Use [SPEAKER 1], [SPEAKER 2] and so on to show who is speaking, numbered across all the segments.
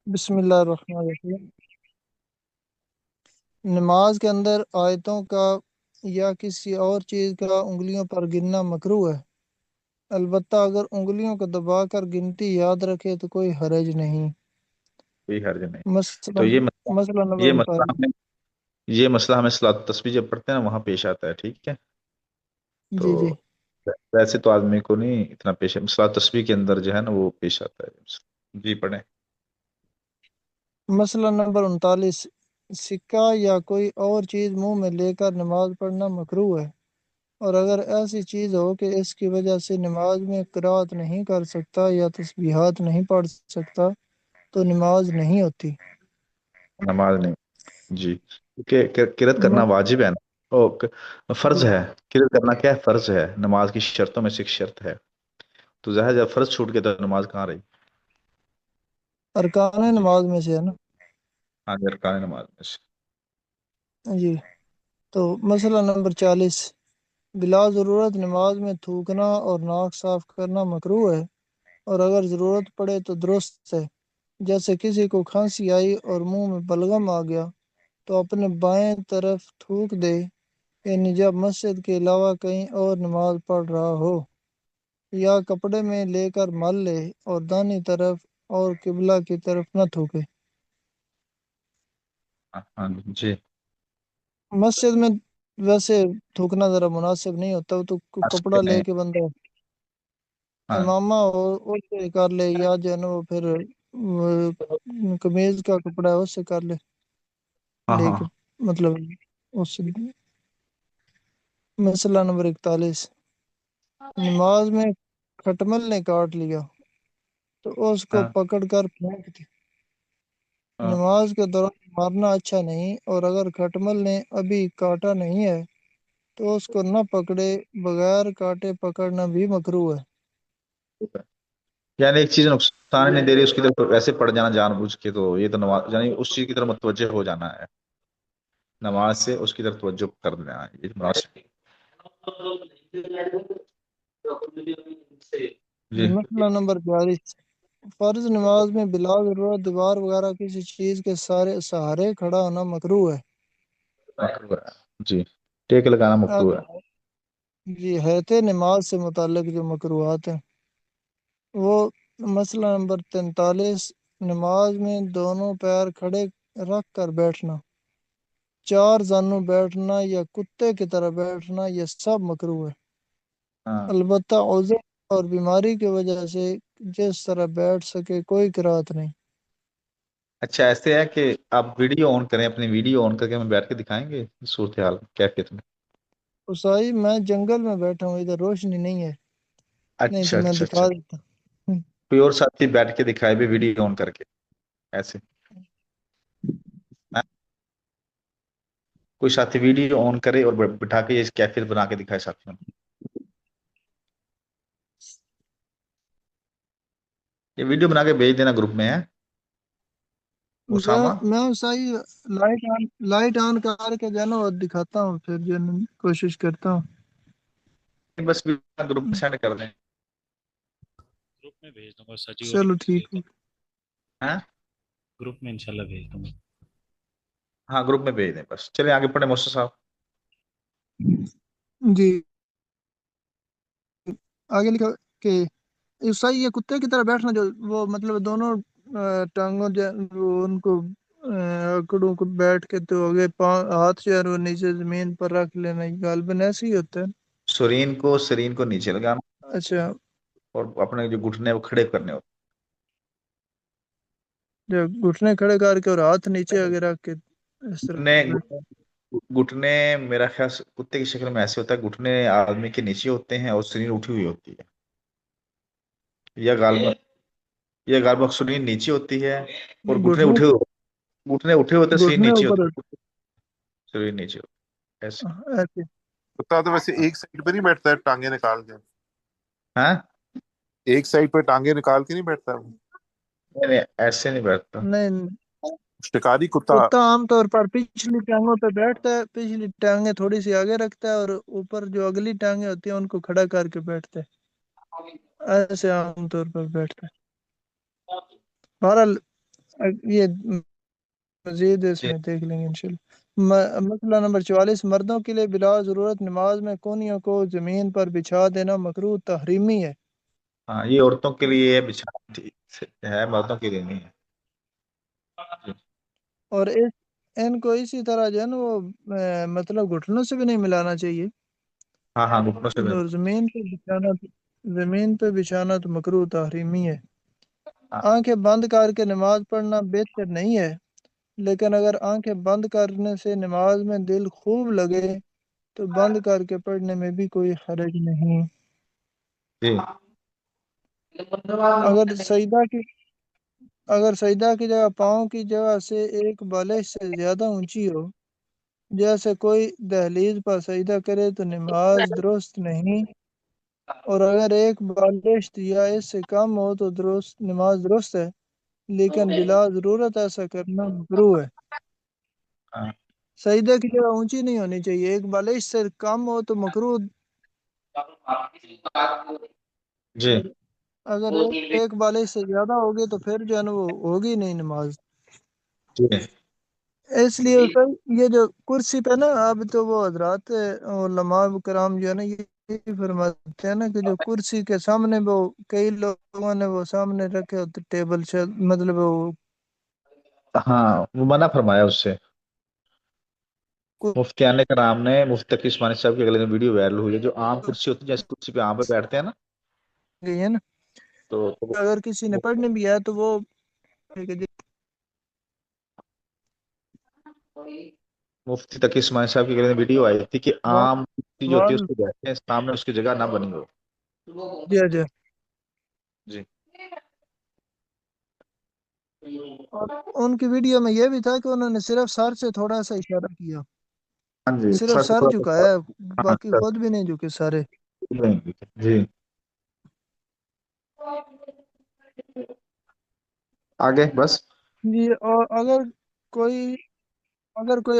[SPEAKER 1] بسم اللہ الرحمن الرحیم۔ نماز کے اندر آیتوں کا یا کسی اور چیز کا انگلیوں پر گننا مکروہ ہے، البتہ اگر انگلیوں کو دبا کر گنتی یاد رکھے تو کوئی حرج نہیں۔
[SPEAKER 2] کوئی حرج نہیں۔
[SPEAKER 1] مثلا
[SPEAKER 2] تو
[SPEAKER 1] مسئلہ نمبر
[SPEAKER 2] یہ مسئلہ
[SPEAKER 1] 39۔
[SPEAKER 2] ہمیں یہ مسئلہ ہمیں صلاۃ التسبیح جب پڑھتے ہیں نا وہاں پیش آتا ہے، ٹھیک ہے؟ تو
[SPEAKER 1] جی جی،
[SPEAKER 2] ویسے تو آدمی کو نہیں اتنا پیش ہے، صلاۃ التسبیح کے اندر جو ہے نا وہ پیش آتا ہے۔ جی پڑھیں۔
[SPEAKER 1] مسئلہ نمبر 39، سکہ یا کوئی اور چیز منہ میں لے کر نماز پڑھنا مکروہ ہے، اور اگر ایسی چیز ہو کہ اس کی وجہ سے نماز میں قرات نہیں کر سکتا یا تسبیحات نہیں پڑھ سکتا تو نماز نہیں ہوتی۔
[SPEAKER 2] نماز نہیں، جی، کیونکہ قرات کرنا واجب ہے نا، فرض ہے۔ قرات کرنا کیا ہے؟ فرض ہے، نماز کی شرطوں میں سے ایک شرط ہے۔ تو ظاہر جب فرض چھوٹ گیا تو نماز کہاں رہی؟
[SPEAKER 1] ارکان
[SPEAKER 2] جی
[SPEAKER 1] نماز میں سے ہے نا۔
[SPEAKER 2] ہاں جی، ارکان نماز میں سے۔
[SPEAKER 1] جی، تو مسئلہ نمبر 40، بلا ضرورت نماز میں تھوکنا اور ناک صاف کرنا مکروہ ہے، اور اگر ضرورت پڑے تو درست ہے۔ جیسے کسی کو کھانسی آئی اور منہ میں بلغم آ گیا تو اپنے بائیں طرف تھوک دے، یعنی جب مسجد کے علاوہ کہیں اور نماز پڑھ رہا ہو، یا کپڑے میں لے کر مل لے اور دائیں طرف اور قبلہ کی طرف نہ تھوکے۔
[SPEAKER 2] ہاں جی،
[SPEAKER 1] مسجد میں ویسے تھوکنا ذرا مناسب نہیں ہوتا، وہ تو کپڑا لے کے بندہ
[SPEAKER 2] ہاں
[SPEAKER 1] امامہ اور سے کر لے، یا جو ہے نا وہ پھر قمیض کا کپڑا ہے اس سے کر لے،
[SPEAKER 2] ہاں
[SPEAKER 1] لے
[SPEAKER 2] ہاں
[SPEAKER 1] کے مطلب اس سے۔ مسئلہ نمبر 41، نماز میں کھٹمل نے کاٹ لیا تو اس کو
[SPEAKER 2] ہاں
[SPEAKER 1] پکڑ کر پھینک دی۔
[SPEAKER 2] ہاں۔
[SPEAKER 1] نماز کے دوران مارنا اچھا نہیں، اور اگر کھٹمل نے ابھی کاٹا نہیں ہے تو اس کو نہ پکڑے، بغیر کاٹے پکڑنا بھی مکروہ ہے۔
[SPEAKER 2] یعنی ایک چیز نقصان نہیں دے رہی، اس کی طرف ایسے پڑ جانا جان بوجھ کے، تو یہ تو نماز یعنی اس چیز کی طرف متوجہ ہو جانا ہے، نماز سے اس کی طرف توجہ کر دینا ہے، یہ مناسب۔ جی
[SPEAKER 1] مسئلہ نمبر 42، فرض نماز میں بلا ضرورت دیوار وغیرہ کسی چیز کے سہارے کھڑا ہونا مکروہ ہے۔
[SPEAKER 2] مکروہ ہے، جی، ٹیک لگانا مکروہ ہے۔
[SPEAKER 1] جی، حیت نماز سے متعلق جو مکروہات ہیں وہ، مسئلہ نمبر 43، نماز میں دونوں پیر کھڑے رکھ کر بیٹھنا، چار زانوں بیٹھنا یا کتے کی طرح بیٹھنا، یہ سب مکروہ ہے،
[SPEAKER 2] ہاں
[SPEAKER 1] البتہ عذر اور بیماری کی وجہ سے جس طرح بیٹھ سکے کوئی قرات نہیں۔
[SPEAKER 2] اچھا، ایسے ہے کہ آپ ویڈیو آن کریں، اپنی ویڈیو آن کر کے ہمیں بیٹھ کے دکھائیں گے صورتحال کیفیت میں؟
[SPEAKER 1] اسائی میں جنگل میں بیٹھا ہوں، ادھر روشنی نہیں ہے، نہیں تو
[SPEAKER 2] اچھا
[SPEAKER 1] میں
[SPEAKER 2] اچھا اچھا،
[SPEAKER 1] دکھا دیتا ہوں۔
[SPEAKER 2] کوئی اور ساتھی بیٹھ کے دکھائے بھی ویڈیو آن کر کے ایسے؟ ہاں؟ کوئی ساتھی ویڈیو آن کرے اور بٹھا کے یہ کیفیت بنا کے دکھائے ساتھیوں کو۔ یہ ویڈیو بنا کے بھیج دینا گروپ میں ہے اسامہ۔
[SPEAKER 1] میں اسائی لائٹ آن کر کے جو ہے نا وہ دکھاتا ہوں، پھر جو ہے نا کوشش کرتا ہوں۔
[SPEAKER 2] بس گروپ میں سینڈ کر دیں۔
[SPEAKER 3] گروپ میں بھیج دوں گا سجی اور
[SPEAKER 1] چلو ٹھیک ہے۔
[SPEAKER 2] ہاں
[SPEAKER 3] گروپ میں انشاءاللہ بھیج دوں گا۔
[SPEAKER 2] ہاں گروپ میں بھیج دیں، بس چلیں آگے پڑھیں محسن صاحب۔
[SPEAKER 1] جی، آگے لکھا کہ عیسائی یہ کتے کی طرح بیٹھنا، جو وہ مطلب دونوں ٹانگوں وہ ان کو اکڑوں کو بیٹھ کے تو آگے ہاتھ جو ہے وہ نیچے زمین پر رکھ لینا، غالباً ایسے ہی ہوتا ہے۔
[SPEAKER 2] سرین کو نیچے لگانا
[SPEAKER 1] اچھا،
[SPEAKER 2] اور اپنے جو گھٹنے ہیں وہ کھڑے کرنے ہوتے
[SPEAKER 1] جب گھٹنے کھڑے کر کے اور ہاتھ نیچے آگے رکھ کے اس طرح
[SPEAKER 2] ہیں۔
[SPEAKER 1] بیٹھنا۔
[SPEAKER 2] گھٹنے میرا خیال کتے کی شکل میں ایسے ہوتا ہے، گھٹنے آدمی کے نیچے ہوتے ہیں اور سرین اٹھی ہوئی ہوتی ہے، یا غالباً سرین نیچے ہوتی ہے اور
[SPEAKER 1] گھٹنے
[SPEAKER 2] گھٹنے اٹھے ہوتے ہیں، سرین
[SPEAKER 1] گھٹنے
[SPEAKER 2] نیچے
[SPEAKER 1] اوپر
[SPEAKER 2] ہوتی
[SPEAKER 1] ہوتے
[SPEAKER 2] ہے، سرین نیچے ہوتی ہے ایسے۔
[SPEAKER 1] ہیں، ایسے۔
[SPEAKER 4] کتا تو ویسے ایک سائڈ پہ نہیں بیٹھتا ہے ٹانگیں نکال کے،
[SPEAKER 2] ہاں
[SPEAKER 4] ایک سائڈ پہ ٹانگیں نکال کے نہیں بیٹھتا ہے،
[SPEAKER 2] نہیں ایسے نہیں بیٹھتا۔
[SPEAKER 1] نہیں،
[SPEAKER 4] شکاری کتا۔
[SPEAKER 1] کتا عام طور پر پچھلی ٹانگوں پہ بیٹھتا ہے، پچھلی ٹانگیں تھوڑی سی آگے رکھتا ہے اور اوپر جو اگلی ٹانگیں ہوتی ہیں ان کو کھڑا کر کے بیٹھتا ہے، ایسے عام طور پر بیٹھتا ہے۔ بہرحال یہ مزید اس
[SPEAKER 2] جی
[SPEAKER 1] میں دیکھ لیں گے انشاءاللہ۔ مسئلہ نمبر 44، مردوں کے لیے بلا ضرورت نماز میں کونیوں کو زمین پر بچھا دینا مکروہ تحریمی ہے۔
[SPEAKER 2] ہاں، یہ عورتوں کے لیے بچھانا ہے، مردوں کے لیے نہیں ہے۔ جی
[SPEAKER 1] اور ان کو اسی طرح جو ہے نا وہ مطلب گھٹنوں سے بھی نہیں ملانا چاہیے،
[SPEAKER 2] ہاں ہاں، گھٹنوں سے بھی۔
[SPEAKER 1] اور زمین پہ بچھانا تو مکروہ تحریمی ہے۔
[SPEAKER 2] ہاں
[SPEAKER 1] آنکھیں بند کر کے نماز پڑھنا بہتر نہیں ہے، لیکن اگر آنکھیں بند کرنے سے نماز میں دل خوب لگے تو بند کر کے پڑھنے میں بھی کوئی حرج نہیں۔
[SPEAKER 2] جی
[SPEAKER 1] اگر سجدہ کی جگہ پاؤں کی جگہ سے ایک بالش سے زیادہ اونچی ہو، جیسے کوئی دہلیز پر سجدہ کرے تو نماز درست نہیں، اور اگر ایک بالش یا اس سے کم ہو تو نماز درست ہے، لیکن بلا ضرورت ایسا کرنا مکروہ ہے۔
[SPEAKER 2] ہاں
[SPEAKER 1] سجدہ کی جگہ اونچی نہیں ہونی چاہیے، ایک بالش سے کم ہو تو مکروہ،
[SPEAKER 2] جی
[SPEAKER 1] اگر ایک بالش سے زیادہ ہوگی تو پھر جو ہے نا وہ ہوگی نہیں نماز۔
[SPEAKER 2] جی
[SPEAKER 1] اس لیے یہ جو کرسی پہ نا، اب تو وہ حضرات علماء کرام جو ہے نا یہ فرماتے ہیں نا کہ جو کرسی کے سامنے وہ کئی لوگوں نے وہ سامنے رکھے ہوتے ٹیبل سے، مطلب وہ
[SPEAKER 2] ہاں، وہ منع فرمایا اس سے۔ مفتیان کرام نے، مفتی تقی عثمانی صاحب کے اگلے دن ویڈیو وائرل ہوئی ہے، جو عام کرسی ہوتی ہے جیسے کرسی پہ عام پہ بیٹھتے ہیں نا،
[SPEAKER 1] گئی ہے نا،
[SPEAKER 2] تو
[SPEAKER 1] اگر کسی نے پڑھنے بھی آیا تو وہ
[SPEAKER 2] مفتی تقی عثمانی صاحب کی اگلے دن ویڈیو آئی تھی کہ عام کرسی جو ہوتی ہے
[SPEAKER 1] وال
[SPEAKER 2] اس پہ بیٹھتے ہیں، سامنے اس کی جگہ نہ بنی ہو۔
[SPEAKER 1] جی
[SPEAKER 2] جی
[SPEAKER 1] اور ان کی ویڈیو میں یہ بھی تھا کہ انہوں نے صرف سر سے تھوڑا سا اشارہ کیا،
[SPEAKER 2] ہاں جی،
[SPEAKER 1] صرف سر
[SPEAKER 2] تھوڑا سا،
[SPEAKER 1] جھکایا،
[SPEAKER 2] ہاں
[SPEAKER 1] باقی خود بھی نہیں جھکے سارے۔
[SPEAKER 2] جی آگے بس۔
[SPEAKER 1] جی، اور اگر کوئی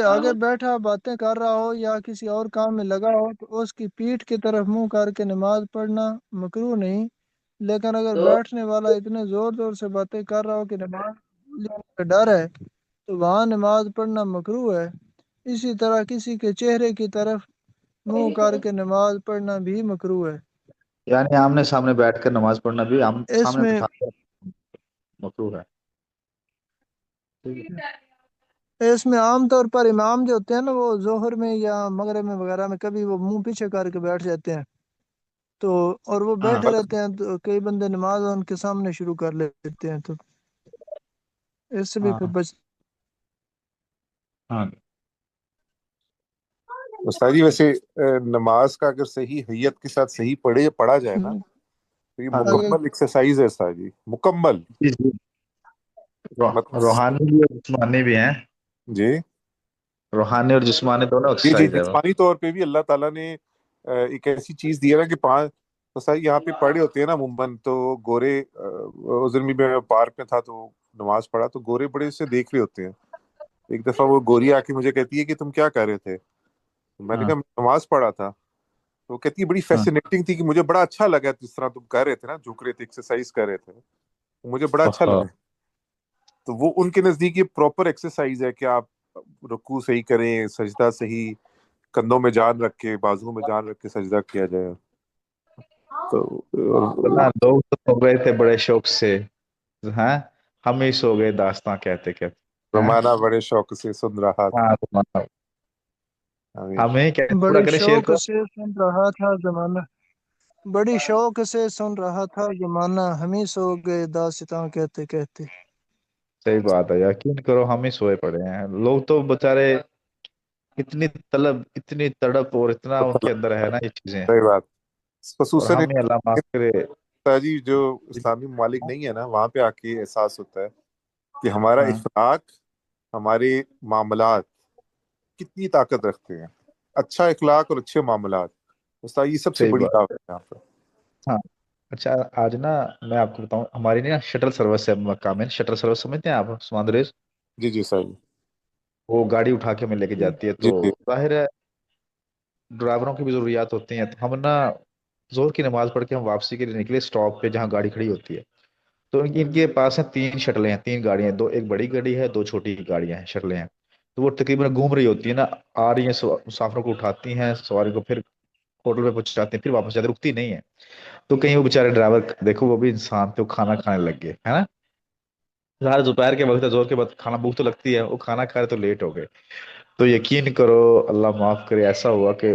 [SPEAKER 1] آگے بیٹھا باتیں کر رہا ہو یا کسی اور کام میں لگا ہو تو اس کی پیٹھ کی طرف منہ کر کے نماز پڑھنا مکروہ نہیں، لیکن اگر بیٹھنے والا اتنے زور زور سے باتیں کر رہا ہو کہ نماز لینے کا ڈر ہے تو وہاں نماز پڑھنا مکروہ ہے۔ اسی طرح کسی کے چہرے کی طرف منہ کر کے نماز پڑھنا بھی مکروہ ہے۔
[SPEAKER 2] یعنی آمنے سامنے بیٹھ کر نماز پڑھنا بھی
[SPEAKER 1] اس
[SPEAKER 2] سامنے
[SPEAKER 1] میں
[SPEAKER 2] بٹھا کر مکروہ ہے۔ ٹھیک ہے۔
[SPEAKER 1] اس میں عام طور پر امام جو ہوتے ہیں نا وہ ظہر میں یا مغرب میں وغیرہ میں کبھی وہ منہ پیچھے کر کے بیٹھ جاتے ہیں، تو اور وہ
[SPEAKER 2] ہاں
[SPEAKER 1] بیٹھے رہتے ہیں تو کئی بندے نماز ان کے سامنے شروع کر لیتے ہیں، تو اس سے بھی
[SPEAKER 2] ہاں
[SPEAKER 1] پھر بچ
[SPEAKER 2] ہاں
[SPEAKER 4] استاد جی ویسے نماز کا اگر صحیح حیت کے ساتھ صحیح پڑھا جائے نا تو یہ
[SPEAKER 2] ہاں
[SPEAKER 1] اگر
[SPEAKER 4] مکمل ایکسرسائز ہے استاد جی، مکمل۔
[SPEAKER 2] جی جی،
[SPEAKER 4] مطلب
[SPEAKER 2] روحانی بھی اور جسمانی بھی ہیں،
[SPEAKER 4] جی
[SPEAKER 2] روحانی اور جسمانی دونوں
[SPEAKER 4] جی جی،
[SPEAKER 2] ایکسرسائز ہے وہ۔
[SPEAKER 4] جسمانی طور پہ بھی اللہ تعالیٰ نے ایک ایسی چیز دی ہے نا کہ استاد جی یہاں پہ پڑھے ہوتے ہیں نا عموماً تو گورے، اس دن بھی میں پارک میں تھا تو نماز پڑھا تو گورے بڑے سے دیکھ رہے ہوتے ہیں۔ ایک دفعہ وہ گوری آ کے مجھے کہتی ہے کہ تم کیا کر رہے تھے؟ میں نے
[SPEAKER 2] ہاں
[SPEAKER 4] کہا میں نماز پڑھا تھا۔ تو وہ کہتی ہے بڑی
[SPEAKER 2] ہاں
[SPEAKER 4] فیسینیٹنگ تھی کہ مجھے بڑا اچھا لگا جس طرح تم کر رہے تھے نا، جھک رہے تھے، ایکسرسائز کر رہے تھے، مجھے بڑا اچھا
[SPEAKER 2] اوہو،
[SPEAKER 4] لگا۔ تو وہ ان کے نزدیک یہ پراپر ایکسرسائز ہے کہ آپ رکوع صحیح کریں، سجدہ صحیح، کندھوں میں جان رکھ کے، بازو میں جان رکھ کے سجدہ کیا جائے۔ تو
[SPEAKER 2] اتنا لوگ تو سو گئے تھے بڑے شوق سے، ہاں، ہم ہی سو گئے داستاں کہتے کہتے، ہاں
[SPEAKER 4] زمانہ بڑے شوق سے سن رہا تھا۔
[SPEAKER 2] ہاں،
[SPEAKER 4] آمین۔
[SPEAKER 2] ہمیں کیسے پورا
[SPEAKER 1] بڑی
[SPEAKER 2] کرے شیر
[SPEAKER 1] شوق
[SPEAKER 2] کو۔
[SPEAKER 1] سے سن رہا تھا زمانہ، بڑی شوق سے سن رہا تھا زمانہ، ہم ہی سو گئے داستاں کہتے کہتے۔
[SPEAKER 2] صحیح بات ہے، یقین کرو ہم ہی سوئے پڑے ہیں، لوگ تو بےچارے اتنی طلب، اتنی تڑپ اور اتنا ان کے اندر ہے نا یہ چیزیں،
[SPEAKER 4] صحیح بات،
[SPEAKER 2] اور
[SPEAKER 4] خصوصاً
[SPEAKER 2] ہم ہی اللہ معاف کرے۔
[SPEAKER 4] جی جو اسلامی ممالک نہیں ہے نا وہاں پہ آ کے احساس ہوتا ہے کہ ہمارا
[SPEAKER 2] ہاں
[SPEAKER 4] اخلاق، ہمارے معاملات کتنی طاقت رکھتے ہیں۔ اچھا اخلاق اور اچھے معاملات استاد یہ سب سے
[SPEAKER 2] صحیح
[SPEAKER 4] بڑی
[SPEAKER 2] بات،
[SPEAKER 4] طاقت ہے یہاں پہ۔
[SPEAKER 2] ہاں۔ اچھا آج نا میں آپ کو بتاؤں، ہماری نا شٹل سروس ہے مکہ میں، شٹل سروس سمجھتے ہیں آپ، سمندریز،
[SPEAKER 4] جی جی صحیح،
[SPEAKER 2] وہ گاڑی اٹھا کے میں لے کے جاتی ہے،
[SPEAKER 4] جی
[SPEAKER 2] تو
[SPEAKER 4] جی
[SPEAKER 2] ظاہر ہے ڈرائیوروں کی بھی ضروریات ہوتی ہیں، تو ہم نا ظہر کی نماز پڑھ کے ہم واپسی کے لیے نکلے اسٹاپ پہ جہاں گاڑی کھڑی ہوتی ہے، تو ان کے پاس ہیں 3 شٹلیں ہیں، 3 گاڑیاں ہیں، 2 ایک بڑی گاڑی ہے، 2 چھوٹی گاڑیاں ہیں، شٹلیں ہیں. تو وہ تقریباً گھوم رہی ہوتی ہیں نا، آ رہی ہیں مسافروں کو اٹھاتی ہیں، سواری کو پھر ہوٹل پہ پہنچاتے ہیں، پھر واپس جاتے ہیں، رکتی نہیں ہے. تو کہیں وہ بےچارے ڈرائیور دیکھو وہ بھی انسان تھے، وہ کھانا کھانے لگ گئے ہے نا. ظاہر دوپہر کے وقت ہے، زور کے بعد کھانا بھوک تو لگتی ہے، وہ کھانا کھا رہے تو لیٹ ہو گئے. تو یقین کرو اللہ معاف کرے، ایسا ہوا کہ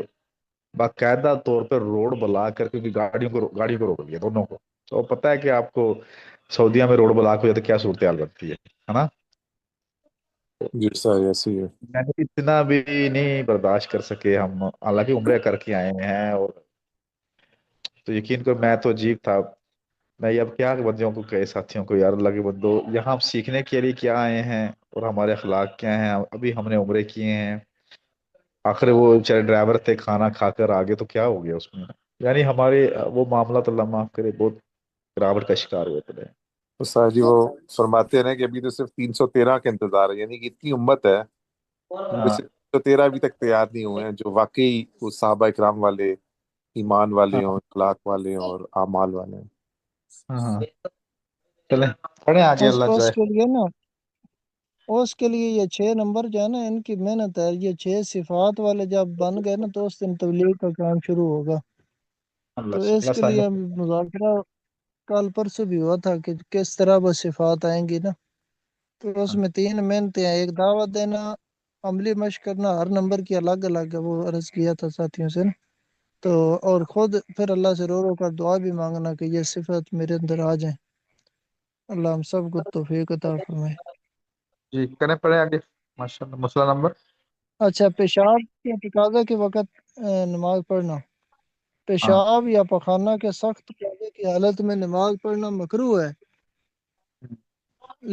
[SPEAKER 2] باقاعدہ طور پہ روڈ بلا کر، کیونکہ گاڑیوں کو روک دیا دونوں کو. تو پتہ ہے کہ آپ کو سعودیہ میں روڈ بلاک ہو جائے تو کیا صورتحال بنتی ہے نا.
[SPEAKER 4] جی سر ایسی ہے.
[SPEAKER 2] میں نے اتنا بھی نہیں برداشت کر سکے ہم، حالانکہ عمرے کر کے آئے ہیں. اور تو یقین کرو میں تو عجیب تھا. میں یہ اب کیا بندیوں کو کہے، ساتھیوں کو، یار اللہ کے بندو یہاں ہم سیکھنے کے لیے کیا آئے ہیں اور ہمارے اخلاق کیا ہیں. ابھی ہم نے عمرے کیے ہیں، آخر وہ چلے ڈرائیور تھے، کھانا کھا کر آگے تو کیا ہو گیا اس میں. یعنی ہمارے وہ معاملات اللہ معاف کرے بہت گراوٹ کا شکار ہوئے پڑے.
[SPEAKER 4] استاد جی وہ فرماتے ہیں نا کہ ابھی تو صرف 313 کا انتظار ہے، یعنی کہ اتنی امت ہے، ان میں
[SPEAKER 2] ہاں
[SPEAKER 4] سے 313 ابھی تک تیار نہیں ہوئے ہیں جو واقعی وہ صحابہ اکرام والے، ایمان والے ہوں، اخلاق والے ہوں اور اعمال والے ہیں.
[SPEAKER 2] ہاں ہاں. چلیں پڑھیں آگے، اللہ
[SPEAKER 1] اس
[SPEAKER 2] چاہے.
[SPEAKER 1] کے لیے نا، اس کے لیے یہ 6 نمبر جو ہے نا ان کی محنت ہے. یہ 6 صفات والے جب بن گئے نا تو اس دن تبلیغ کا کام شروع ہوگا. تو
[SPEAKER 2] اللہ
[SPEAKER 1] اس
[SPEAKER 2] اللہ
[SPEAKER 1] کے
[SPEAKER 2] سائے.
[SPEAKER 1] لیے مذاکرہ کل پرسوں بھی ہوا تھا کہ کس طرح وہ صفات آئیں گی نا. تو اس میں 3 محنتیں ہیں، ایک دعوت دینا، عملی مشق کرنا، ہر نمبر کی الگ الگ ہے، وہ عرض کیا تھا ساتھیوں سے نا. تو اور خود پھر اللہ سے رو رو کر دعا بھی مانگنا کہ یہ صفت میرے اندر آ جائیں. اللہ ہم سب کو توفیق عطا فرمائے.
[SPEAKER 2] جی کریں پڑھیں آگے. ماشاء اللہ. مسئلہ نمبر.
[SPEAKER 1] اچھا، پیشاب کے تقاضا کے وقت نماز پڑھنا.
[SPEAKER 2] ہاں
[SPEAKER 1] پیشاب یا پخانہ کے سخت تقاضے کی حالت میں نماز پڑھنا مکروہ ہے،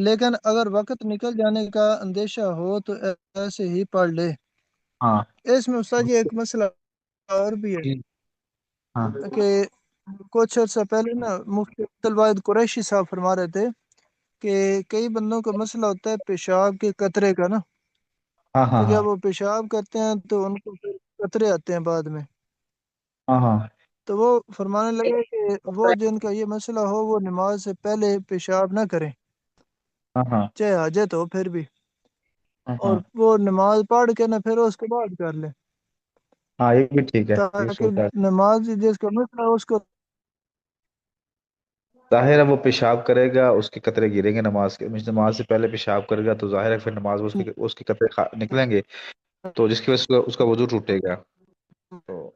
[SPEAKER 1] لیکن اگر وقت نکل جانے کا اندیشہ ہو تو ایسے ہی پڑھ لے.
[SPEAKER 2] ہاں.
[SPEAKER 1] اس میں استاد جی ایک مسئلہ اور بھی
[SPEAKER 2] جی. ہاں
[SPEAKER 1] ہے کہ کچھ عرصہ پہلے نا مفتی عبد الواحد قریشی صاحب فرما رہے تھے کہ کئی بندوں کا مسئلہ ہوتا ہے پیشاب کے قطرے کا نا.
[SPEAKER 2] ہاں
[SPEAKER 1] تو
[SPEAKER 2] ہاں ہاں
[SPEAKER 1] جب وہ پیشاب کرتے ہیں تو ان کو پھر قطرے آتے ہیں بعد میں.
[SPEAKER 2] ہاں ہاں
[SPEAKER 1] تو وہ فرمانے لگے کہ وہ جن کا یہ مسئلہ ہو وہ نماز سے پہلے پیشاب نہ کریں،
[SPEAKER 2] ہاں ہاں
[SPEAKER 1] چاہے حاجت ہو پھر بھی،
[SPEAKER 2] ہاں
[SPEAKER 1] اور
[SPEAKER 2] ہاں
[SPEAKER 1] وہ نماز پڑھ کے نہ پھر اس کے بعد کر لیں،
[SPEAKER 2] ہاں یہ بھی ٹھیک ہے، یہ
[SPEAKER 1] تاکہ
[SPEAKER 2] صورت ہے.
[SPEAKER 1] نماز جس کا مسئلہ ہے اس کو.
[SPEAKER 2] ظاہر ہے وہ پیشاب کرے گا، اس کے قطرے گریں گے نماز کے. نماز سے پہلے پیشاب کرے گا تو ظاہر ہے پھر نماز میں اس کے قطرے نکلیں گے، تو جس کی وجہ سے اس کا وضو ٹوٹے گا. تو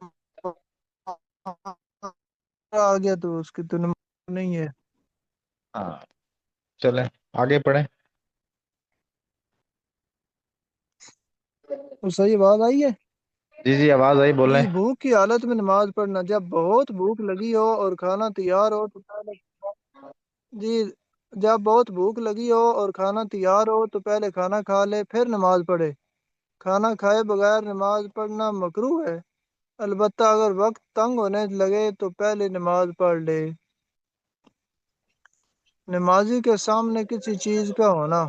[SPEAKER 1] آ گیا تو اس کی تو نماز نہیں ہے.
[SPEAKER 2] ہاں چلیں آگے پڑھیں.
[SPEAKER 1] تو صحیح بات آئی ہے.
[SPEAKER 2] جی جی آواز آئی، بولیں.
[SPEAKER 1] جی، بھوک کی حالت میں نماز پڑھنا. جب بہت بھوک لگی ہو اور کھانا تیار ہو تو پہلے. جی، جب بہت بھوک لگی ہو اور کھانا تیار ہو تو پہلے کھانا کھا لے پھر نماز پڑھے. کھانا کھائے بغیر نماز پڑھنا مکروہ ہے، البتہ اگر وقت تنگ ہونے لگے تو پہلے نماز پڑھ لے. نمازی کے سامنے کسی چیز کا ہونا.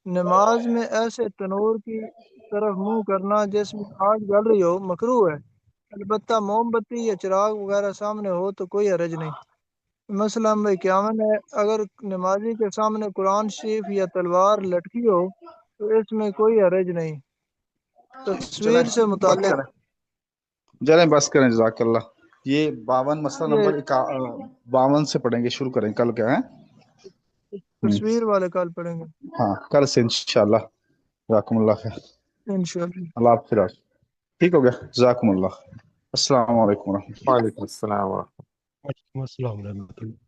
[SPEAKER 1] نماز میں ایسے تنور کی طرف منہ کرنا جس میں آگ جل رہی ہو مکروہ ہے، البتہ موم بتی یا چراغ وغیرہ سامنے ہو تو کوئی حرج نہیں. مسئلہ نمبر 51 ہے، اگر نمازی کے سامنے قرآن شریف یا تلوار لٹکی ہو تو اس میں کوئی حرج نہیں.
[SPEAKER 2] چلیں
[SPEAKER 1] تصویر سے
[SPEAKER 2] بس
[SPEAKER 1] متعلق
[SPEAKER 2] کریں، چلیں بس کریں، جزاک اللہ. یہ 52 مسئلہ
[SPEAKER 1] یہ
[SPEAKER 2] نمبر 52 سے پڑھیں گے، شروع کریں کل کیا ہے.
[SPEAKER 1] تصویر والے کال پڑھیں گے
[SPEAKER 2] ہاں کل سے انشاءاللہ. جزاکم اللہ خیر.
[SPEAKER 1] انشاءاللہ.
[SPEAKER 2] اللہ آپ پھر ٹھیک ہو گیا. جزاکم اللہ. السلام علیکم ورحمۃ اللہ.
[SPEAKER 4] وعلیکم السلام.
[SPEAKER 5] وعلیکم السلام ورحمۃ اللہ.